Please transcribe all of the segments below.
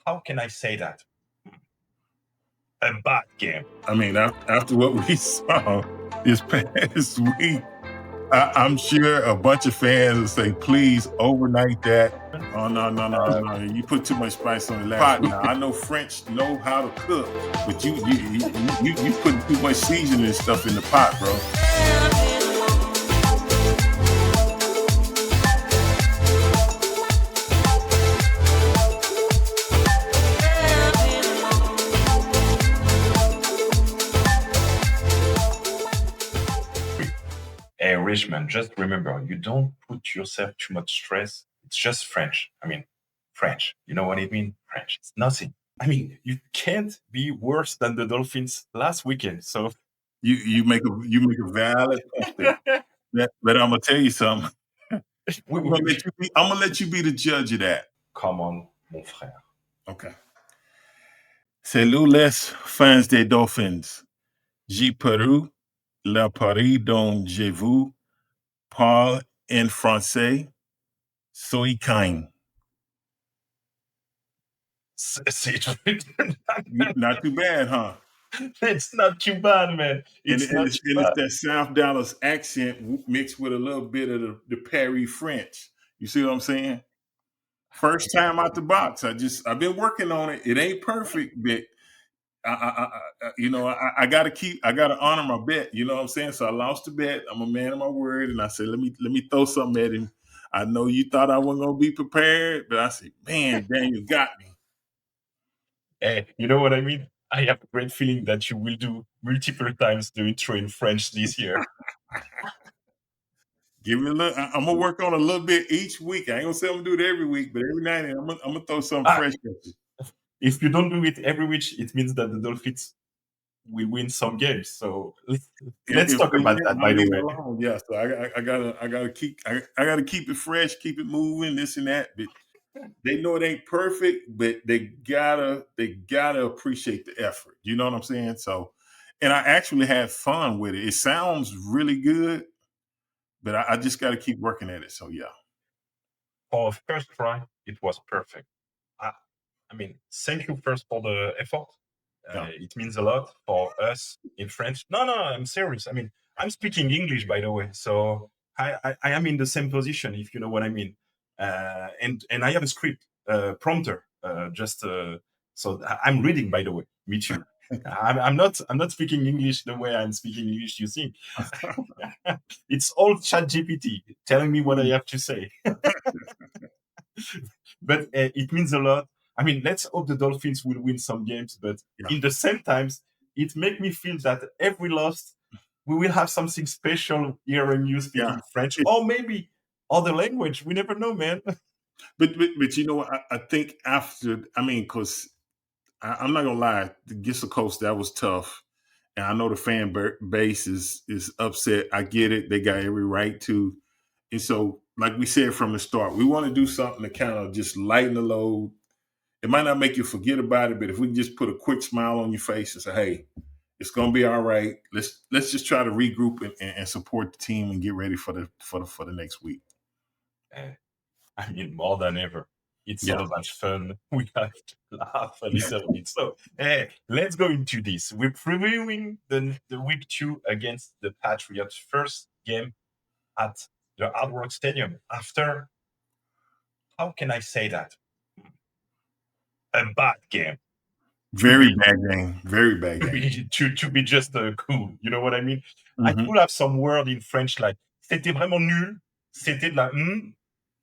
How can I say that? A bad game. I mean, after what we saw this past week, I'm sure a bunch of fans will say, please overnight that. Oh, no. You put too much spice on the last pot. Now, I know French know how to cook, but you putting too much seasoning and stuff in the pot, bro. Hey, Richmond, just remember, you don't put yourself too much stress. It's just French. I mean, French. You know what I mean? French. It's nothing. I mean, you can't be worse than the Dolphins last weekend. So You make a valid point. But I'm gonna tell you something. I'm gonna let you be the judge of that. Come on, mon frère. Okay. Salut les fans des Dolphins. J'ai Peru, le Paris dont je vous parle en français. Soy kind. Not too bad, huh? It's not too bad, man. It's that South Dallas accent mixed with a little bit of the Paris French. You see what I'm saying? First time out the box. I've been working on it. It ain't perfect, but I gotta honor my bet. You know what I'm saying? So I lost the bet. I'm a man of my word, and I said, let me throw something at him. I know you thought I wasn't gonna be prepared, but I said, man, Daniel got me. Hey, you know what I mean? I have a great feeling that you will do multiple times the intro in French this year. Give me a little. I'm gonna work on a little bit each week. I ain't gonna say I'm gonna do it every week, but every night I'm gonna throw something fresh at you. If you don't do it every week, it means that the Dolphins will win some games. So let's talk about that. By the way, yeah. So I gotta keep it fresh, keep it moving, this and that. But they know it ain't perfect, but they gotta appreciate the effort. You know what I'm saying? So, and I actually had fun with it. It sounds really good, but I just got to keep working at it. So yeah. For a first try, it was perfect. I mean, thank you first for the effort. It means a lot for us in French. No, I'm serious. I mean, I'm speaking English, by the way, so I am in the same position, if you know what I mean. And I have a script prompter, so I'm reading. By the way, me too. I'm not speaking English the way I'm speaking English. You see, it's all ChatGPT telling me what I have to say. But it means a lot. I mean, let's hope the Dolphins will win some games, but in the same times, it makes me feel that every loss, we will have something special hearing you speaking French or maybe other language. We never know, man. But you know what? I think after, because I'm not gonna lie, against the Coast, that was tough, and I know the fan base is upset. I get it; they got every right to. And so, like we said from the start, we want to do something to kind of just lighten the load. It might not make you forget about it, but if we can just put a quick smile on your face and say, "Hey, it's gonna be all right. Let's just try to regroup and support the team and get ready for the next week." I mean, more than ever, it's so much fun. We have to laugh a little bit. So, let's go into this. We're previewing the week 2 against the Patriots, first game at the Hard Rock Stadium. After, how can I say that? A bad game. Very bad game. Very bad game. To be just cool. You know what I mean? I could have some word in French like "c'était vraiment nul," "c'était de la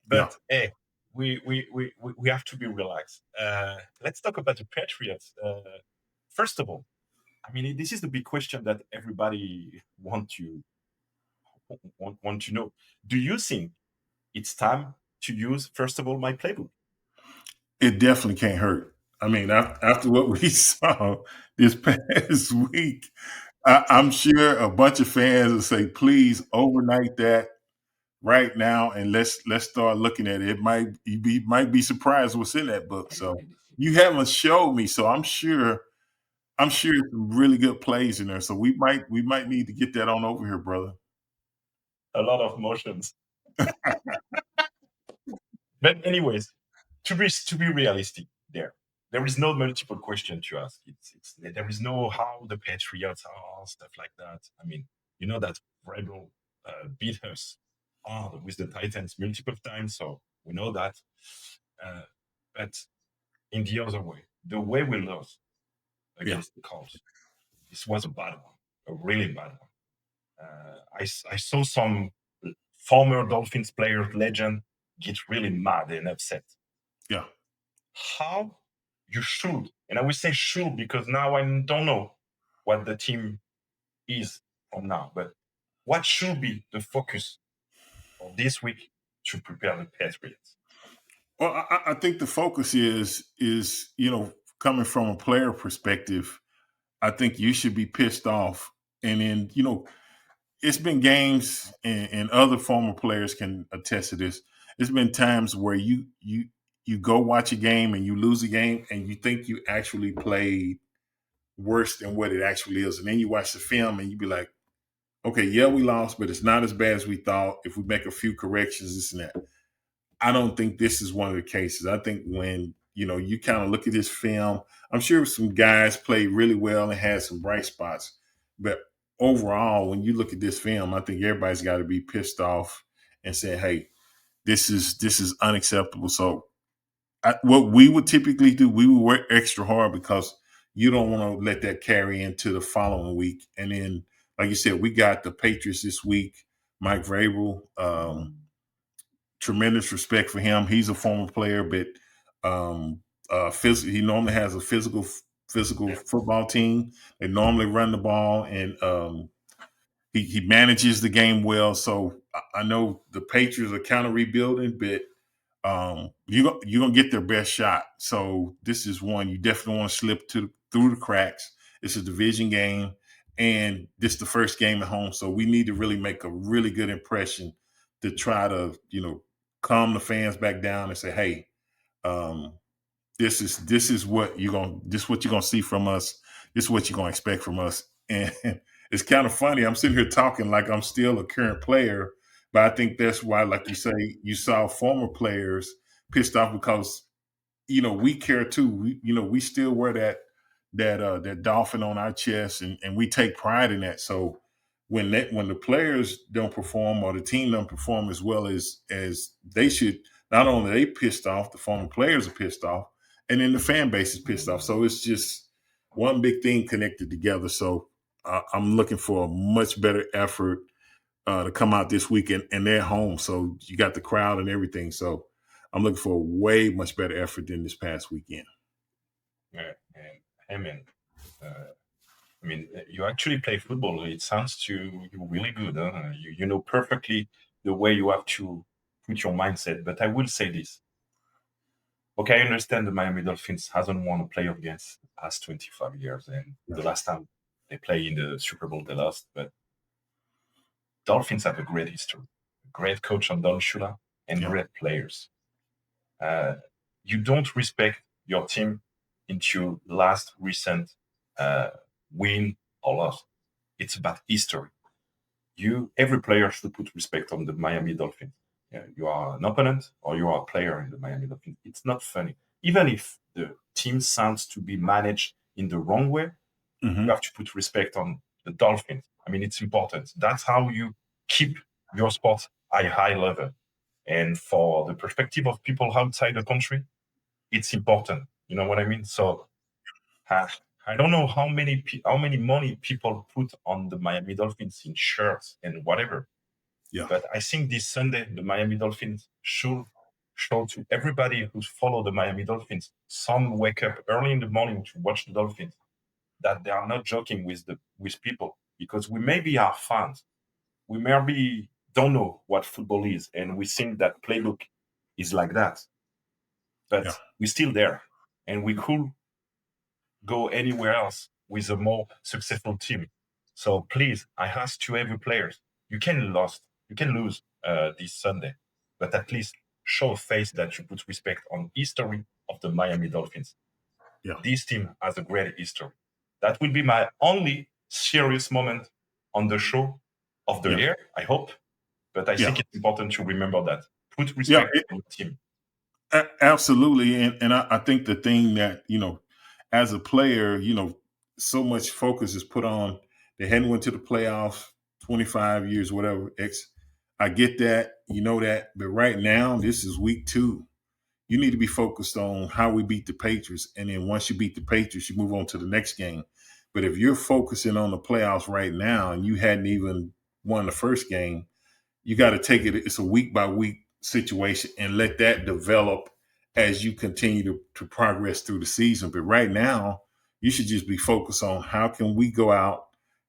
but hey, we have to be relaxed. Let's talk about the Patriots. First of all, I mean, this is the big question that everybody want to know. Do you think it's time to use, first of all, my playbook? It definitely can't hurt. I mean, after what we saw this past week, I'm sure a bunch of fans will say, please overnight that right now and let's start looking at it. You might be surprised what's in that book. So you haven't showed me, so I'm sure some really good plays in there. So we might need to get that on over here, brother. A lot of motions. But anyways, to be realistic there, there is no multiple question to ask. There is no how the Patriots are, stuff like that. I mean, you know that Rebel beat us hard with the Titans multiple times, so we know that. But in the other way, the way we lost against the Colts, this was a bad one, a really bad one. I saw some former Dolphins players, legend, get really mad and upset. Yeah. How you should, and I will say should because now I don't know what the team is from now, but what should be the focus of this week to prepare the Patriots? Well, I think the focus is coming from a player perspective. I think you should be pissed off, and then it's been games, and other former players can attest to this. It's been times where you go watch a game and you lose a game, and you think you actually played worse than what it actually is, and then you watch the film and you be like, okay, yeah, we lost, but it's not as bad as we thought. If we make a few corrections, this and that. I don't think this is one of the cases. I think when you kind of look at this film, I'm sure some guys played really well and had some bright spots, but overall, when you look at this film, I think everybody's got to be pissed off and say, "Hey, this is unacceptable." So, what we would typically do, we would work extra hard because you don't want to let that carry into the following week. And then, like you said, we got the Patriots this week. Mike Vrabel. Tremendous respect for him. He's a former player, but he normally has a physical football team. They normally run the ball, and he manages the game well. So I know the Patriots are kind of rebuilding, but you're gonna get their best shot. So this is one you definitely want to slip through the cracks. It's a division game, and this is the first game at home. So we need to really make a really good impression to try to calm the fans back down and say, hey, this is what you're gonna see from us. This is what you're gonna expect from us. And it's kind of funny. I'm sitting here talking like I'm still a current player, but I think that's why, like you say, you saw former players pissed off because we care too. We still wear that dolphin on our chest, and we take pride in that. So when the players don't perform or the team don't perform as well as they should, not only are they pissed off, the former players are pissed off, and then the fan base is pissed off. So it's just one big thing connected together. So I'm looking for a much better effort to come out this weekend, and they're home. So you got the crowd and everything. So I'm looking for a way much better effort than this past weekend. Yeah, and I mean, you actually play football. It sounds to you really good. Huh? You know perfectly the way you have to put your mindset. But I will say this. Okay, I understand the Miami Dolphins hasn't won a playoff against the past 25 years, and the last time they played in the Super Bowl, they lost. But Dolphins have a great history, great coach on Don Shula, and great players. You don't respect your team into last recent win or loss. It's about history. Every player should put respect on the Miami Dolphins. Yeah, you are an opponent or you are a player in the Miami Dolphins. It's not funny. Even if the team sounds to be managed in the wrong way, you have to put respect on the Dolphins. I mean, it's important. That's how you keep your sport at a high level. And for the perspective of people outside the country, it's important. You know what I mean? So I don't know how many money people put on the Miami Dolphins in shirts and whatever. Yeah. But I think this Sunday the Miami Dolphins should show to everybody who's follow the Miami Dolphins. Some wake up early in the morning to watch the Dolphins. That they are not joking with people because we maybe are fans. We maybe don't know what football is, and we think that playbook is like that. But we're still there, and we could go anywhere else with a more successful team. So please, I ask to every players, you can lose this Sunday, but at least show a face that you put respect on history of the Miami Dolphins. Yeah. This team has a great history. That will be my only serious moment on the show of the year, I hope. But I think it's important to remember that. Put respect on the team. Absolutely, and I think the thing that as a player, so much focus is put on. They hadn't went to the playoffs 25 years, whatever. I get that, that, but right now this is week 2. You need to be focused on how we beat the Patriots, and then once you beat the Patriots, you move on to the next game. But if you're focusing on the playoffs right now and you hadn't even won the first game, you got to take it. It's a week by week situation and let that develop as you continue to progress through the season. But right now, you should just be focused on how can we go out,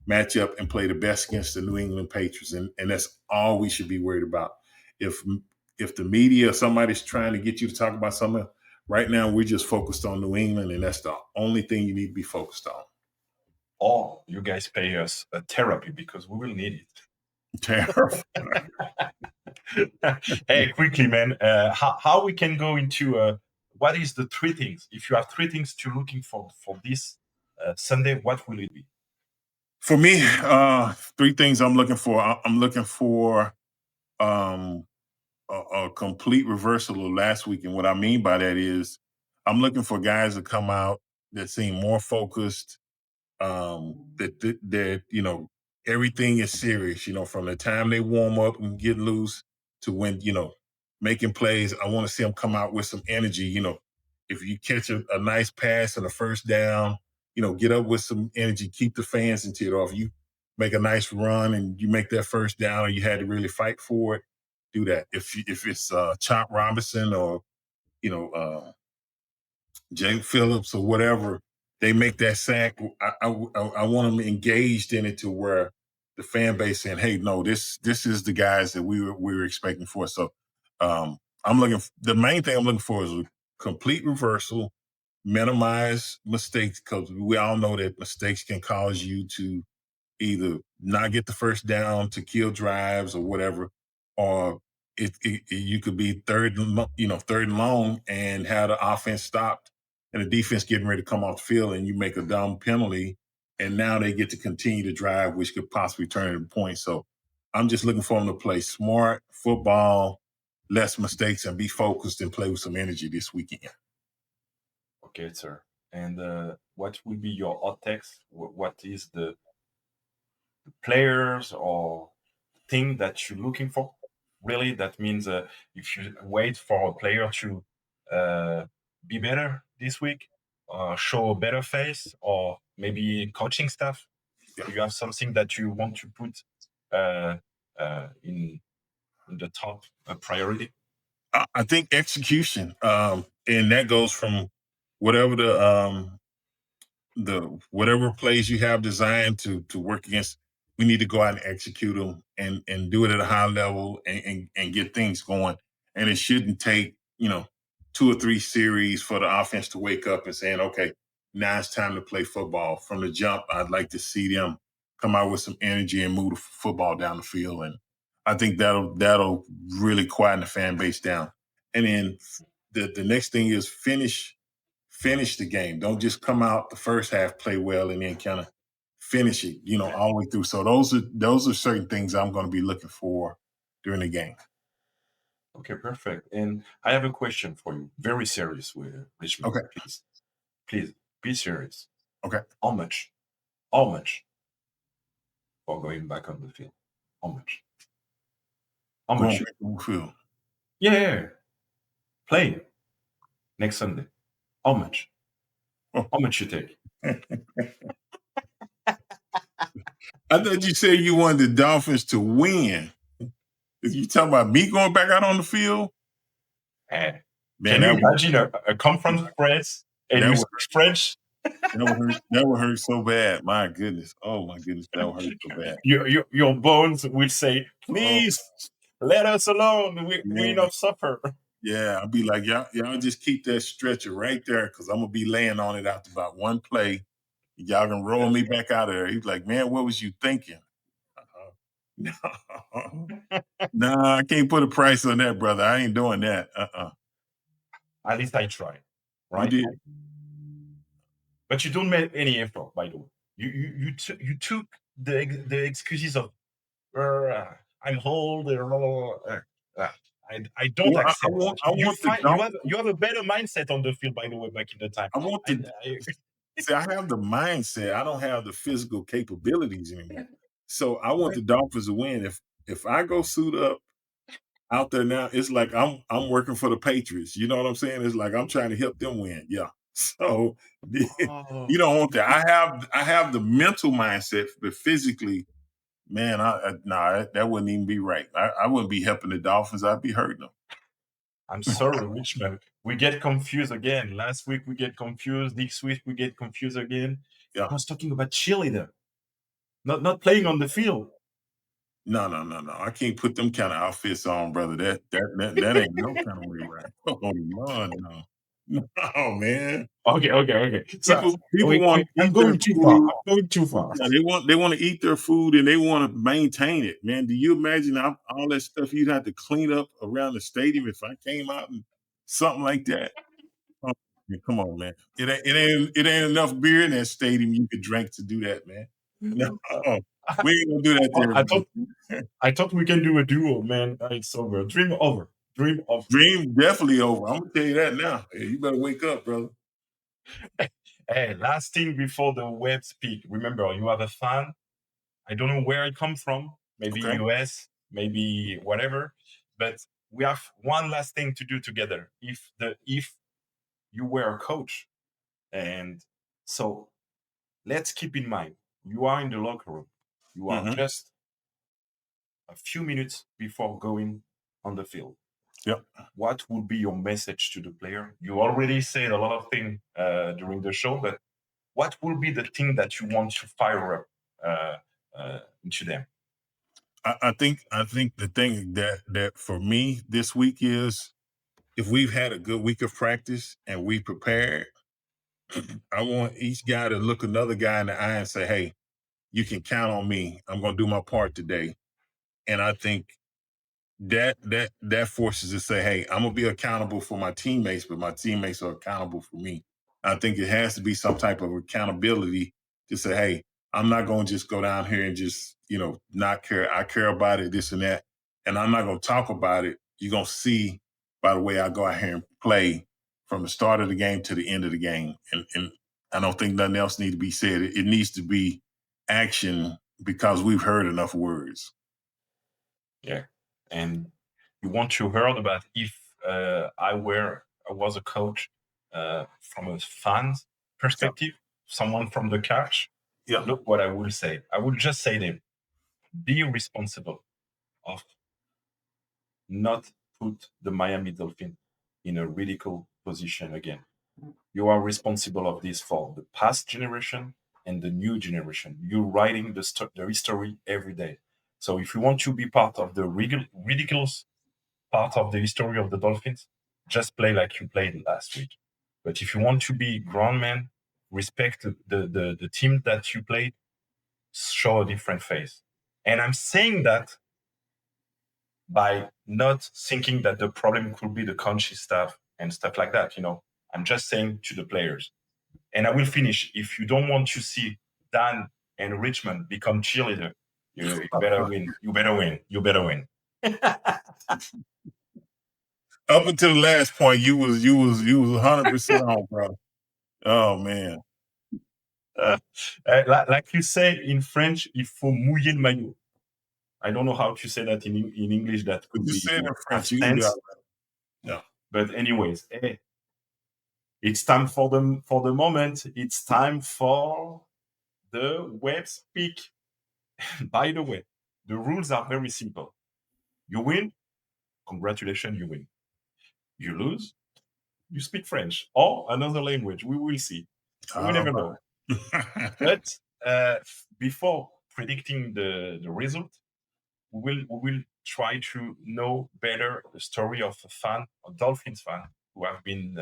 match up, and play the best against the New England Patriots, and that's all we should be worried about. If the media or somebody's trying to get you to talk about something, right now we're just focused on New England, and that's the only thing you need to be focused on. Or you guys pay us a therapy because we will need it. Hey, quickly, man. How we can go into what is the 3 things? If you have 3 things to looking for this Sunday, what will it be? For me, 3 things I'm looking for. I'm looking for a complete reversal of last week, and what I mean by that is I'm looking for guys to come out that seem more focused. That everything is serious. From the time they warm up and get loose to when making plays. I want to see them come out with some energy. If you catch a nice pass and a first down, get up with some energy. Keep the fans into it. Or if you make a nice run and you make that first down, or you had to really fight for it, do that. If it's Chop Robinson or Jay Phillips or whatever, they make that sack. I want them engaged in it to where the fan base saying, "Hey, no, this is the guys that we were expecting for." So, I'm looking. The main thing I'm looking for is a complete reversal, minimize mistakes, because we all know that mistakes can cause you to either not get the first down to kill drives or whatever, or you could be third and long and have the offense stopped and the defense getting ready to come off the field and you make a dumb penalty and now they get to continue to drive, which could possibly turn into points. So I'm just looking for them to play smart football, less mistakes, and be focused and play with some energy this weekend. Okay, sir. And what will be your hot takes? What is the players or thing that you're looking for? Really, that means if you wait for a player to be better this week, show a better face, or maybe coaching staff, do you have something that you want to put in the top priority? I think execution, and that goes from whatever the whatever plays you have designed to work against. We need to go out and execute them and do it at a high level and get things going. And it shouldn't take 2 or 3 series for the offense to wake up and saying, "Okay, now it's time to play football." From the jump, I'd like to see them come out with some energy and move the football down the field. And I think that'll really quieten the fan base down. And then the next thing is finish the game. Don't just come out the first half, play well, and then kind of finish it, all the way through. So those are certain things I'm going to be looking for during the game. Okay, perfect. And I have a question for you. Very serious with Richmond. Okay. Please be serious. Okay. How much? How much for going back on the field? How much? How Going much? back on the field. Yeah. Play next Sunday. How much? Oh. How much you take? I thought you said you wanted the Dolphins to win. Is you talking about me going back out on the field? Man, Man, can you imagine a conference press and you speak French? That would hurt so bad. My goodness. Oh my goodness, that would hurt so bad. Your bones will say, "Please let us alone. We not suffer." Yeah, I'll be like, y'all just keep that stretcher right there because I'm gonna be laying on it after about one play. Y'all can roll me back out of there. He's like, "Man, what was you thinking?" No, no, I can't put a price on that, brother. I ain't doing that. At least I tried, right? You did. But you don't make any effort, by the way. You took the excuses of I'm old. I don't accept that. I want the You have a better mindset on the field, by the way, back in the time. I want the see. I have the mindset. I don't have the physical capabilities anymore. So I want the Dolphins to win. If I go suit up out there now, it's like I'm working for the Patriots. You know what I'm saying? It's like I'm trying to help them win. Yeah. So you don't want that. I have the mental mindset, but physically, man, that wouldn't even be right. I wouldn't be helping the Dolphins. I'd be hurting them. I'm sorry, Richmond. We get confused again. Last week we get confused. This week we get confused again. Yeah. I was talking about cheerleader, not playing on the field. No. I can't put them kind of outfits on, brother. That ain't no kind of way right. Oh Lord, no. No, man. Okay. So people want to I'm going too far. I'm going too far. Yeah, they want to eat their food and they want to maintain it, man. Do you imagine all that stuff you'd have to clean up around the stadium if I came out and something like that? Oh, man, come on, man. It ain't enough beer in that stadium you could drink to do that, man. No, we ain't gonna do that there. I thought we can do a duo, man. It's over. Dream over. Dream definitely over. I'm gonna tell you that now. Hey, you better wake up, brother. Hey, last thing before the web speak. Remember, you have a fan. I don't know where it comes from. Maybe US, maybe whatever. But we have one last thing to do together. If you were a coach, and so let's keep in mind, you are in the locker room. You are just a few minutes before going on the field. Yep. What would be your message to the player? You already said a lot of things during the show, but what will be the thing that you want to fire up into them? I think the thing that for me this week is if we've had a good week of practice and we prepared, I want each guy to look another guy in the eye and say, "Hey, you can count on me. I'm going to do my part today." And I think that forces us to say, "Hey, I'm gonna be accountable for my teammates, but my teammates are accountable for me." I think it has to be some type of accountability to say, "Hey, I'm not gonna just go down here and just not care. I care about it, this and that, and I'm not gonna talk about it. You're gonna see by the way I go out here and play from the start of the game to the end of the game." And I don't think nothing else needs to be said. It needs to be action because we've heard enough words. Yeah, and you want to hear about if I was a coach from a fan's perspective, someone from the couch. Yeah. Look what I will say. I will just say them. Be responsible of not put the Miami Dolphins in a ridicule position again. You are responsible of this for the past generation and the new generation. You're writing the history every day. So if you want to be part of the ridiculous part of the history of the Dolphins, just play like you played last week. But if you want to be grown man, respect the team that you played, show a different face. And I'm saying that by not thinking that the problem could be the coaching staff and stuff like that. I'm just saying to the players. And I will finish. If you don't want to see Dan and Richmond become cheerleader, you better win. You better win. You better win. Up until the last point, you was 100% on, bro. Oh man. Like you say in French, il faut mouiller le maillot. I don't know how to say that in English. That could be say it in French. You can do it. Yeah. But anyways, it's time for the moment. It's time for the web speak. By the way, the rules are very simple. You win, congratulations, you win. You lose, you speak French or another language. We will see. We never know. But before predicting the result, we will try to know better the story of a Dolphins fan who have been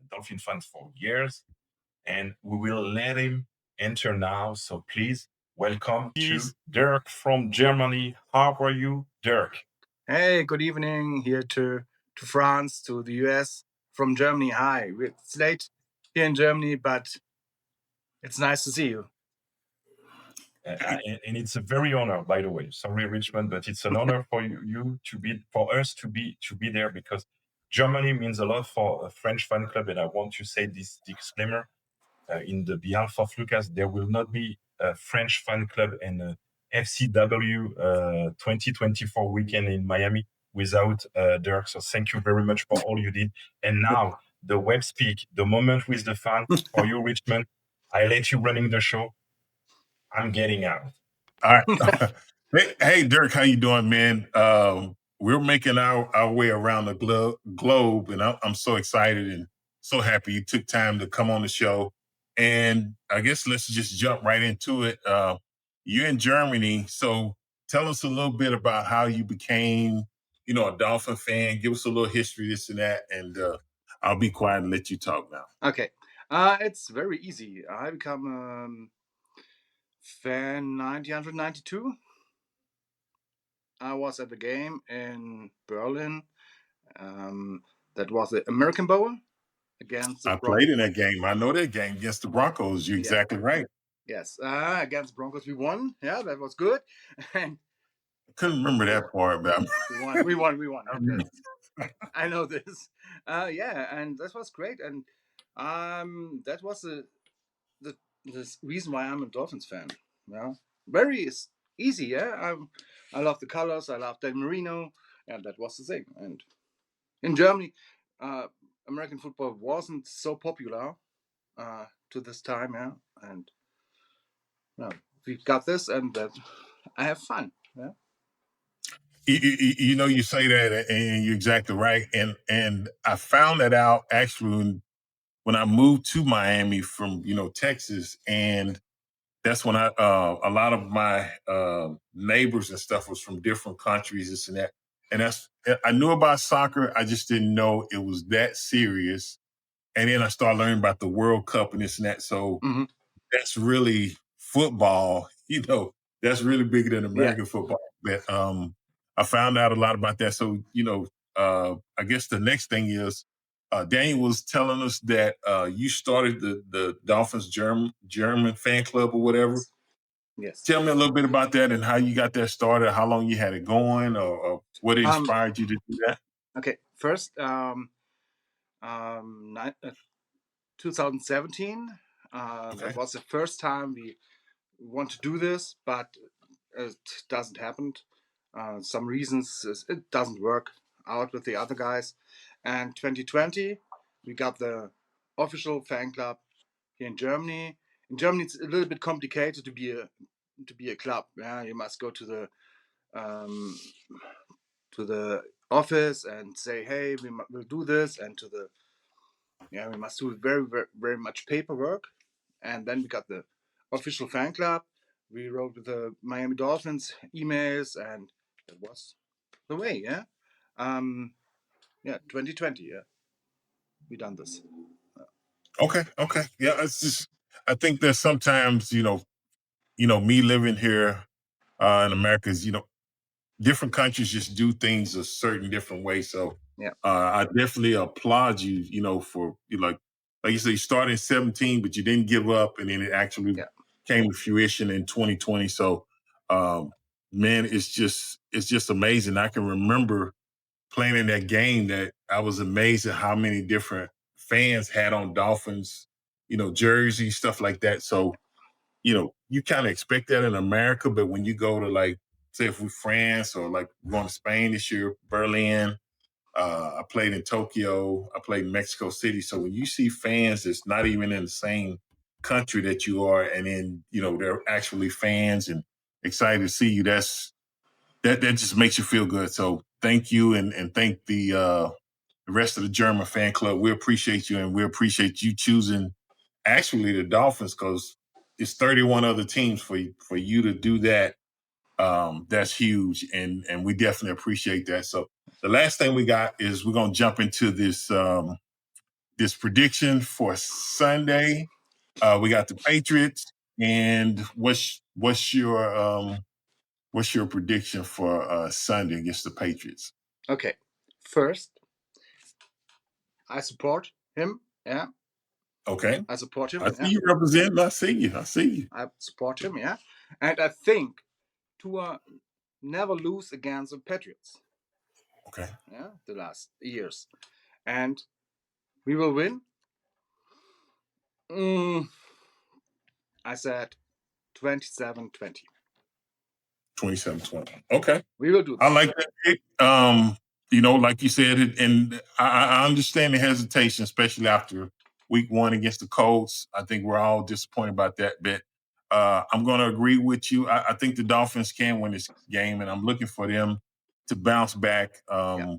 Dolphin fans for years, and we will let him enter now. So please welcome to Dirk from Germany. How are you, Dirk? Hey, good evening here to France, to the US from Germany. Hi, it's late here in Germany, but it's nice to see you. And it's a very honor, by the way. Sorry, Richmond, but it's an honor for you to be, for us to be there, because Germany means a lot for a French fan club. And I want to say this disclaimer in the behalf of Lucas: there will not be a French fan club and a FCW 2024 weekend in Miami without Dirk. So thank you very much for all you did. And now the web speak, the moment with the fan for you, Richmond. I let you running the show. I'm getting out. All right. Hey, Dirk, how you doing, man? We're making our way around the globe, and I'm so excited and so happy you took time to come on the show. And I guess let's just jump right into it. You're in Germany, so tell us a little bit about how you became, a Dolphin fan. Give us a little history, this and that, and I'll be quiet and let you talk now. Okay. It's very easy. I become fan 1992. I was at the game in Berlin. That was the American Bowl against the I played in that game. I know that game against the Broncos. You're exactly right. Yes, against Broncos we won. Yeah, that was good. And I couldn't remember that part, but we won. Okay. I know this. And that was great. And that was the reason why I'm a Dolphins fan. Yeah, very easy. Yeah, I love the colors. I love Dan Marino, and that was the thing. And in Germany, American football wasn't so popular to this time. Yeah, and we got this, and that I have fun. Yeah. You say that, and you're exactly right. And I found that out actually when I moved to Miami from Texas, and that's when a lot of my neighbors and stuff was from different countries, this and that. And I knew about soccer, I just didn't know it was that serious. And then I started learning about the World Cup and this and that. So that's really football, that's really bigger than American football. But I found out a lot about that. So, I guess the next thing is Daniel was telling us that you started the Dolphins German fan club or whatever. Yes. Tell me a little bit about that and how you got that started, how long you had it going, or what inspired you to do that. Okay, first, 2017. That was the first time we want to do this, but it doesn't happen. Some reasons it doesn't work out with the other guys. And 2020, we got the official fan club here in Germany. In Germany, it's a little bit complicated to be a club. Yeah, you must go to the office and say, hey, we'll do this, and we must do very, very, very much paperwork. And then we got the official fan club. We wrote with the Miami Dolphins emails, and that was the way. 2020. Yeah, we done this. Okay. Yeah, it's just I think that sometimes me living here in America is different countries just do things a certain different way. So I definitely applaud you, for like you say, you started in 17, but you didn't give up, and then it actually came to fruition in 2020. So man, it's just amazing. I can remember playing in that game that I was amazed at how many different fans had on Dolphins, jerseys, stuff like that. So, you kind of expect that in America, but when you go to like, say if we're France or like going to Spain this year, Berlin, I played in Tokyo, I played in Mexico City. So when you see fans that's not even in the same country that you are, and then, they're actually fans and excited to see you, that just makes you feel good. So thank you, and thank the rest of the German fan club. We appreciate you, and we appreciate you choosing actually the Dolphins, because it's 31 other teams for you to do that. That's huge, and we definitely appreciate that. So the last thing we got is we're gonna jump into this this prediction for Sunday. We got the Patriots, and what's your prediction for Sunday against the Patriots? Okay, first, I support him. Okay. I support him. I see you represent. I see you. I support him. And I think Tua never lose against the Patriots. Okay. Yeah, the last years. And we will win. I said 27-20. 27-20. Okay. We will do I this. like that pick. Like you said, and I understand the hesitation, especially after week 1 against the Colts. I think we're all disappointed about that bit. I'm going to agree with you. I think the Dolphins can win this game, and I'm looking for them to bounce back. I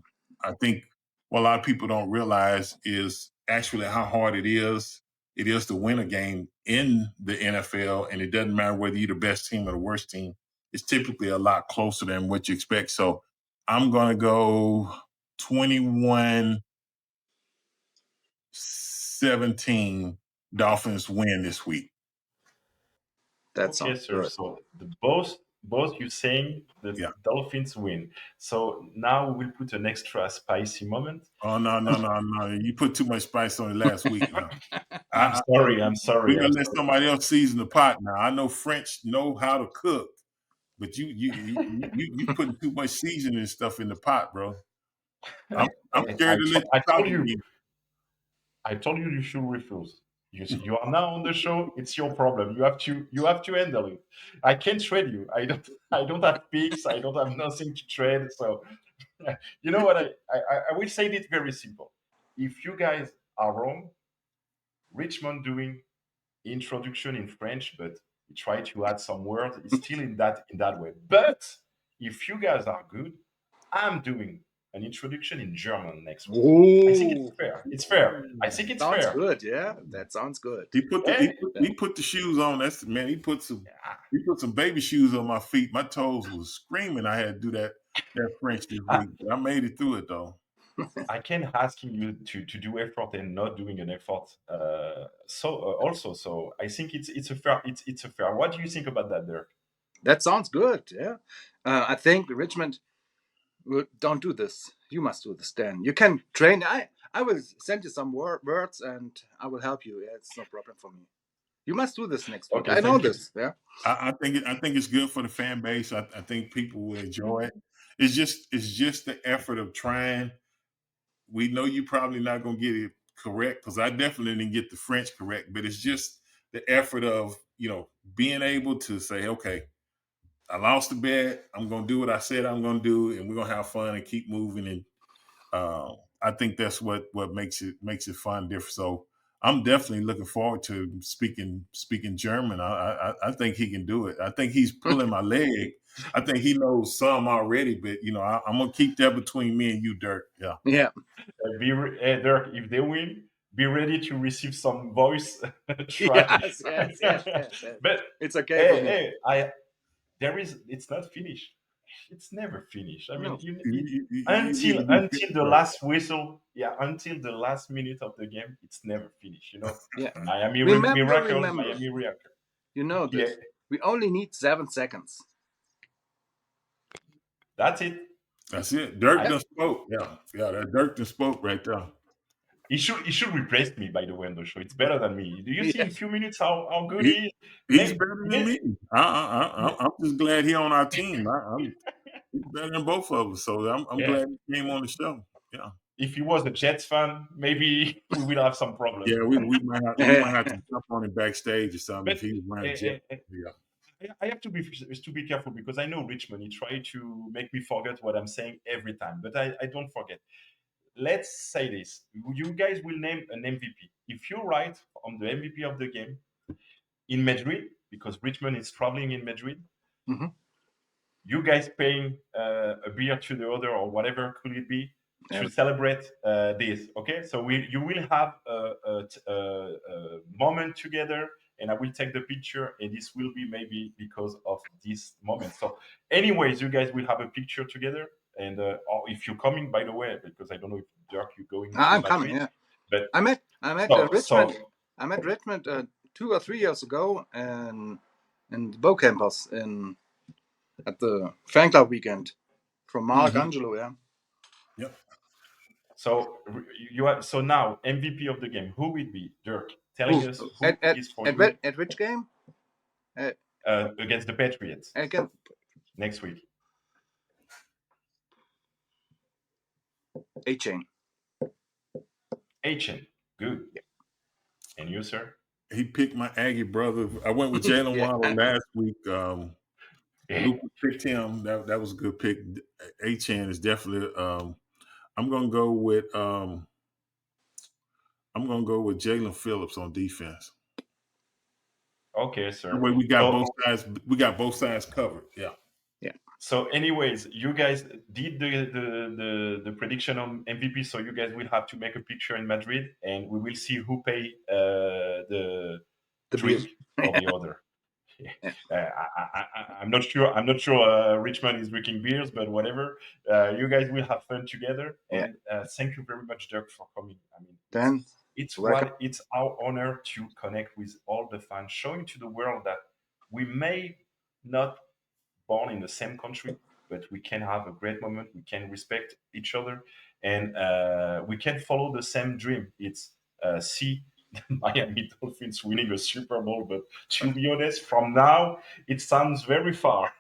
think what a lot of people don't realize is actually how hard it is. It is to win a game in the NFL, and it doesn't matter whether you're the best team or the worst team. It's typically a lot closer than what you expect. So I'm going to go 21-17 Dolphins win this week. That Okay, sounds sir. good. So both you saying the Dolphins win. So now we'll put an extra spicy moment. Oh, no. You put too much spice on it last week. Now. I'm sorry. We're going to let somebody else season the pot now. I know French know how to cook, but you putting too much seasoning and stuff in the pot, bro. I'm scared to let you talk again. I told you should refuse. You are now on the show. It's your problem. You have to handle it. I can't trade you. I don't have picks. I don't have nothing to trade. So you know what? I will say it very simple. If you guys are wrong, Richmond doing introduction in French, but we try to add some words. It's still in that way. But if you guys are good, I'm doing an introduction in German next week. I think it's fair. It's fair. I think it's sounds fair. Good, yeah. That sounds good. He put the shoes on. That's the man. He put some baby shoes on my feet. My toes was screaming. I had to do that French this week. But I made it through it though. I can asking you to do effort and not doing an effort. Also, so I think it's a fair. It's a fair. What do you think about that, Dirk? That sounds good. Yeah, I think Richmond don't do this. You must do this, Dan. You can train. I will send you some words and I will help you. Yeah, it's no problem for me. You must do this next week. Okay, I know thank you. this. Yeah. I think it's good for the fan base. I think people will enjoy it. It's just the effort of trying. We know you're probably not gonna get it correct because I definitely didn't get the French correct, but it's just the effort of being able to say, okay, I lost the bet. I'm gonna do what I said I'm gonna do, and we're gonna have fun and keep moving. And I think that's what makes it fun, different. So I'm definitely looking forward to speaking German. I think he can do it. I think he's pulling my leg. I think he knows some already, but I'm gonna keep that between me and you, Dirk. Yeah. Yeah. Dirk, if they win, be ready to receive some voice try. Yes. But it's okay for me. It's not finished. It's never finished. I mean, No. until the last whistle, until the last minute of the game, it's never finished. Yeah. Miami Remember. Miami Miracle. You know this. Yeah. We only need 7 seconds. That's it. That's it. Dirk just spoke. Yeah. That Dirk just spoke right there. He should replace me, by the way, on the show. It's better than me. Do you see in a few minutes how good he is? He's better than me. I'm just glad he's on our team. He's better than both of us. So I'm glad he came on the show. Yeah. If he was a Jets fan, maybe we will have some problems. Yeah, we might have to jump on him backstage or something if he was wearing a Jet. Yeah. I have to be careful because I know Richmond. He tried to make me forget what I'm saying every time, but I don't forget. Let's say this. You guys will name an MVP. If you write on the MVP of the game in Madrid, because Richmond is traveling in Madrid, you guys paying a beer to the other or whatever could it be to celebrate this. Okay, so you will have a moment together, and I will take the picture, and this will be maybe because of this moment. So, anyways, you guys will have a picture together. And or if you're coming, by the way, because I don't know if Dirk you're going. I'm coming. Yeah, but I met Richmond. I met Richmond 2 or 3 years ago, in the Bow Campus at the fan club weekend from Mark Angelo. Yeah. Yep. So so now MVP of the game. Who will be Dirk? Telling us who is for at which game? against the Patriots Again, next week. A-Chain. A-Chain, good. And you, sir? He picked my Aggie brother. I went with Jalen Waddle last week. Luca picked him. That was a good pick. A-Chan is definitely. I'm gonna go with Jalen Phillips on defense. Okay, sir. That way we got both sides. We got both sides covered. Yeah. So, anyways, you guys did the prediction on MVP. So you guys will have to make a picture in Madrid, and we will see who pay the drink or the other. I'm not sure. Richmond is drinking beers, but whatever. You guys will have fun together, and thank you very much, Dirk, for coming. I mean, it's our honor to connect with all the fans, showing to the world that we may not born in the same country, but we can have a great moment. We can respect each other, and we can follow the same dream. It's see Miami Dolphins winning a Super Bowl, but to be honest, from now it sounds very far.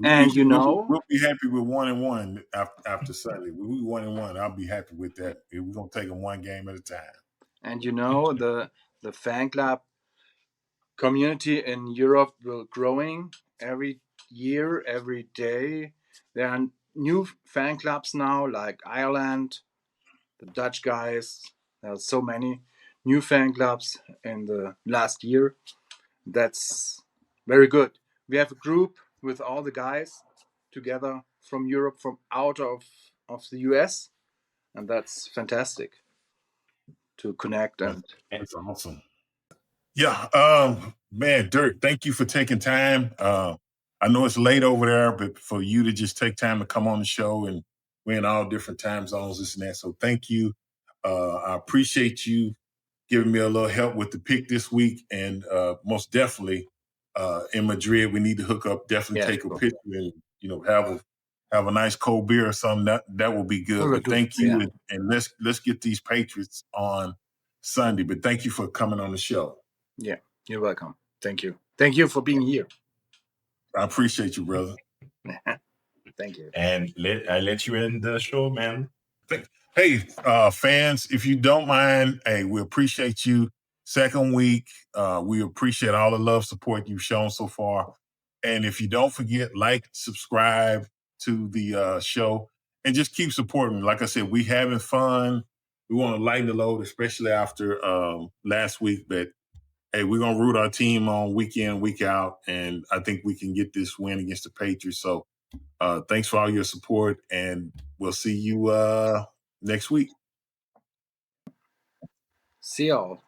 And we'll be happy with 1-1 after Sunday. We 1-1. I'll be happy with that. We're gonna take them one game at a time. And the fan club community in Europe will growing every year, every day. There are new fan clubs now, like Ireland, the Dutch guys. There are so many new fan clubs in the last year. That's very good. We have a group with all the guys together from Europe, from out of the US, and that's fantastic to connect. And it's awesome. Yeah, man, Dirk, thank you for taking time. I know it's late over there, but for you to just take time to come on the show, and we're in all different time zones, this and that. So thank you. I appreciate you giving me a little help with the pick this week, and most definitely in Madrid, we need to hook up. Definitely take a picture and have a nice cold beer or something. That will be good. But thank you, and let's get these Patriots on Sunday. But thank you for coming on the show. Yeah, you're welcome. Thank you. Thank you for being here. I appreciate you, brother. Thank you. And I let you end the show, man. Hey, fans, if you don't mind, hey, we appreciate you. Second week, we appreciate all the love, support you've shown so far. And if you don't forget, like, subscribe to the show, and just keep supporting. Like I said, we having fun. We want to lighten the load, especially after last week. But hey, we're going to root our team on week in, week out, and I think we can get this win against the Patriots. So thanks for all your support, and we'll see you next week. See y'all.